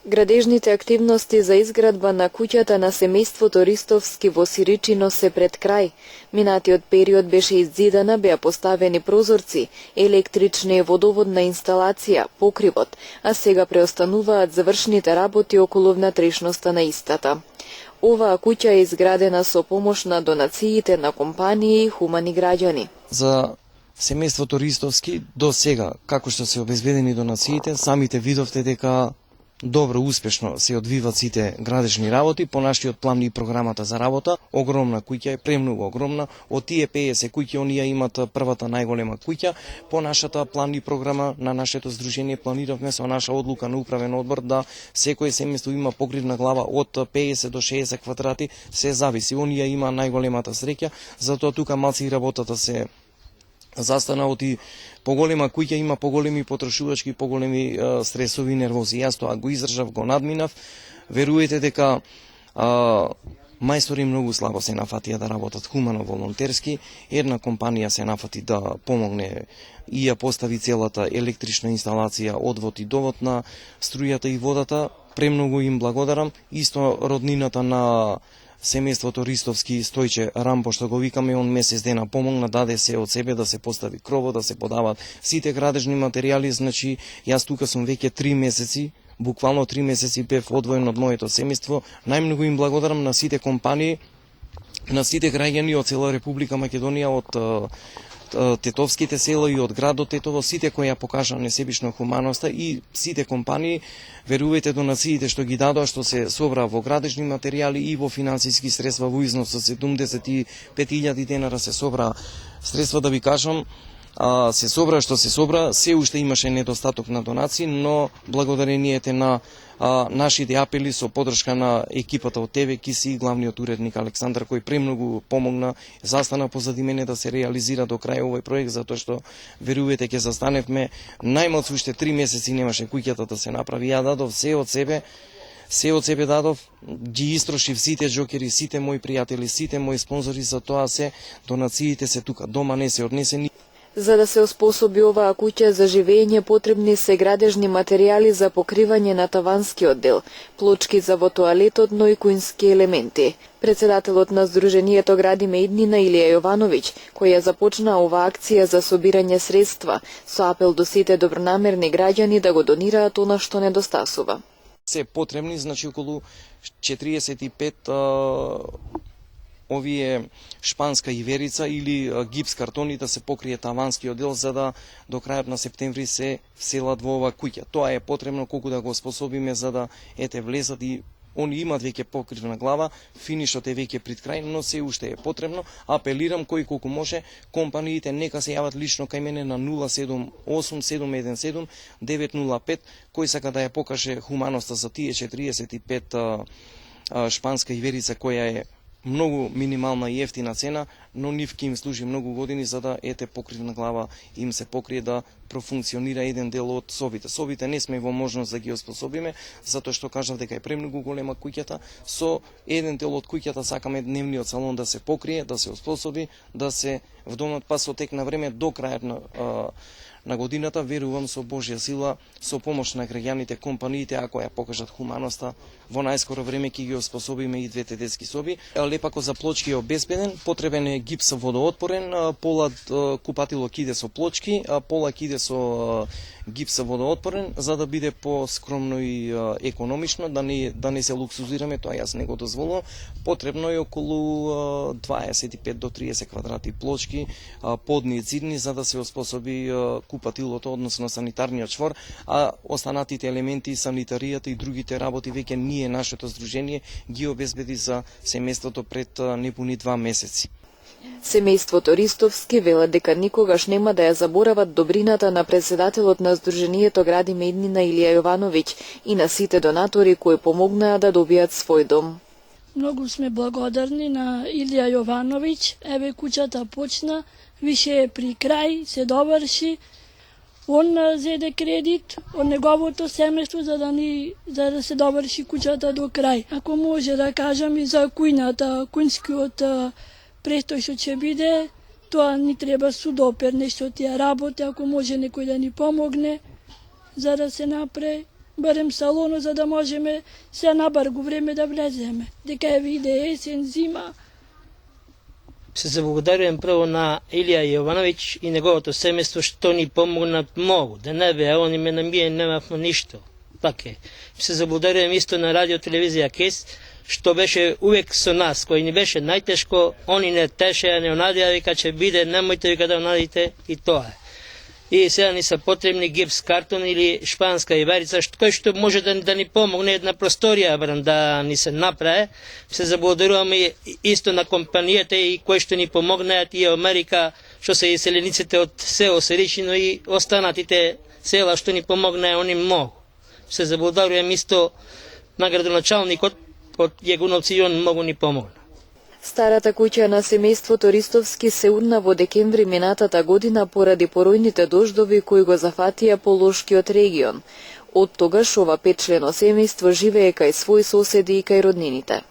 Градежните активности за изградба на куќата на семејството Ристовски во Сиричино се пред крај. Минатиот период беше иззидана, беа поставени прозорци, електрична и водоводна инсталација, покривот, а сега преостануваат завршните работи околу внатрешноста на истата. Оваа куќа е изградена со помош на донациите на компании и хумани граѓани. За семејството Ристовски до сега, како што се обезбедени донациите, самите видовте дека добро, успешно се одвиваат сите градежни работи по нашиот план и програмата за работа. Огромна куќа е, премногу огромна. Од тие 50 куќи, оние имат првата најголема куќа. По нашата план и програма на нашето здружение планиравме со наша одлука на управен одбор да секој семејство има покривна глава од 50 до 60 квадрати, се зависи. Оние има најголемата среќа, затоа тука малци и работата се застана од и поголема куќа има поголеми потрошувачки, поголеми стресови и нервози. Јас тоа го издржав, го надминав. Веруете дека мајстори многу слабо се нафатија да работат хумано, волонтерски. Една компанија се нафати да помогне и ја постави целата електрична инсталација, одвод и довод на струјата и водата. Премногу им благодарам. Исто роднината на семејството Ристовски, Стојче Рамбо, што го викаме, он месец дена помогна, даде се од себе да се постави крово, да се подават сите градежни материјали. Значи, јас тука сум веќе 3 месеци, буквално 3 месеци бев одвоен од моето семејство. Најмногу им благодарам на сите компании, на сите граѓани од цела Република Македонија, од тетовските села и од градот Тетово, сите кои ја покажа несебична хуманоста и сите компании. Верувате донациите што ги дадоа, што се собра во градежни материјали и во финансиски средства во износ со 75.000 денара се собра средства, да ви кажам. Се собра што се собра, се уште имаше недостаток на донации, но благодарението на нашите апели со подршка на екипата од ТВ Киси и главниот уредник Александар, кој премногу помогна, застана позади мене да се реализира до крај овој проект, затоа што верувате ќе застаневме најмалку уште 3 месеци немаше куќата да се направи. Ја дадов се од себе дадов, ги истрошив сите џокери, сите мои пријатели, сите мои спонзори, за тоа се донациите се тука, дома не се однесени. За да се оспособи оваа куќа за живење, потребни се градежни материјали за покривање на таванскиот дел, плочки за во тоалетот, но и куински елементи. Председателот на Сдруженијето Градиме иднина Илија Јовановиќ, кој ја започна оваа акција за собирање средства, со апел до сите добронамерни граѓани да го донираат она што недостасува. Се потребни, значи околу 45 овие шпанска иверица или гипс картони да се покрие таванскиот дел, за да до крајот на септември се вселат во ова куќа. Тоа е потребно колку да го способиме за да влезат и они имат веќе покривна глава, финишот е веќе пред крај, но се уште е потребно. Апелирам кој колку може, компаниите нека се јават лично кај мене на 078 717 905, кој сака да ја покаже хуманоста за тие 45 шпанска иверица, која е многу минимална и ефтина цена, но нив ќе им служи многу години за да покривна глава им се покрие да профункционира еден дел од собите. Собите не сме во можност да ги оспособиме, затоа што кажав дека е премногу голема куќата. Со еден дел од куќата сакаме дневниот салон да се покрие, да се оспособи, да се вдомат, па со тек на време до крајот на годината, верувам со Божја сила, со помош на граѓаните, компаниите, ако ја покажат хуманоста, во најскоро време ќе ги оспособиме и двете детски соби. Лепако за плочки е обезбеден, потребен е гипс водоотпорен, пола купатило киде со плочки, пола киде со гипс водоотпорен, за да биде поскромно и економично, да не се луксузираме, тоа јас не го дозволувам. Потребно е околу 25 до 30 квадрати плочки, подни и цидни, за да се оспособи купатилото, односно санитарниот чвор, а останатите елементи, санитаријата и другите работи веќе ние, нашето здружение, ги обезбеди за семејството пред непуни 2 месеци. Семејството Ристовски велат дека никогаш нема да ја заборават добрината на председателот на Сдруженијето Градиме иднина Илија Јовановиќ и на сите донатори кои помогнаа да добијат свој дом. Многу сме благодарни на Илија Јовановиќ. Еве куќата почна, више е при крај, се доврши. Он зеде кредит од неговото семејство за да се доврши куќата до крај. Ако може да кажам и за кујната, кујнскиот престој што ќе биде, тоа ни треба судопер, нешто тие работи, ако може некој да ни помогне за да се направи. барем салоно, за да можеме се набргу време да влеземе. Дека е иде есен, зима. Се заблагодарувам прво на Илија Јовановиќ и неговото семејство што ни помогнат многу. Да не беа они ме намие, немавме ништо. Така е. Се заблагодарувам исто на радио телевизија КЕС, што беше увек со нас, кој ни беше најтешко, они не тешеа, не онадија, вика че биде, немојте вика да онадите, и тоа е. И сега ни са потребни гипс картон или шпанска иварица, кој што може да ни помогне една просторија барем да ни се направи. Се заблагодаруваме исто на компанијата и кои што ни помогнеат и Америка, што се иселениците од село Сиричино и останатите села што ни помогнеа, они многу. Се заблагодарувам исто на градоначалникот од Јегуновци, и он многу ни помогна. Старата куќа на семејството Ристовски се урна во декември минатата година поради поројните дождови кои го зафатија Полошкиот регион. Од тогаш ова 5-члено семејство живее кај своји соседи и кај роднините.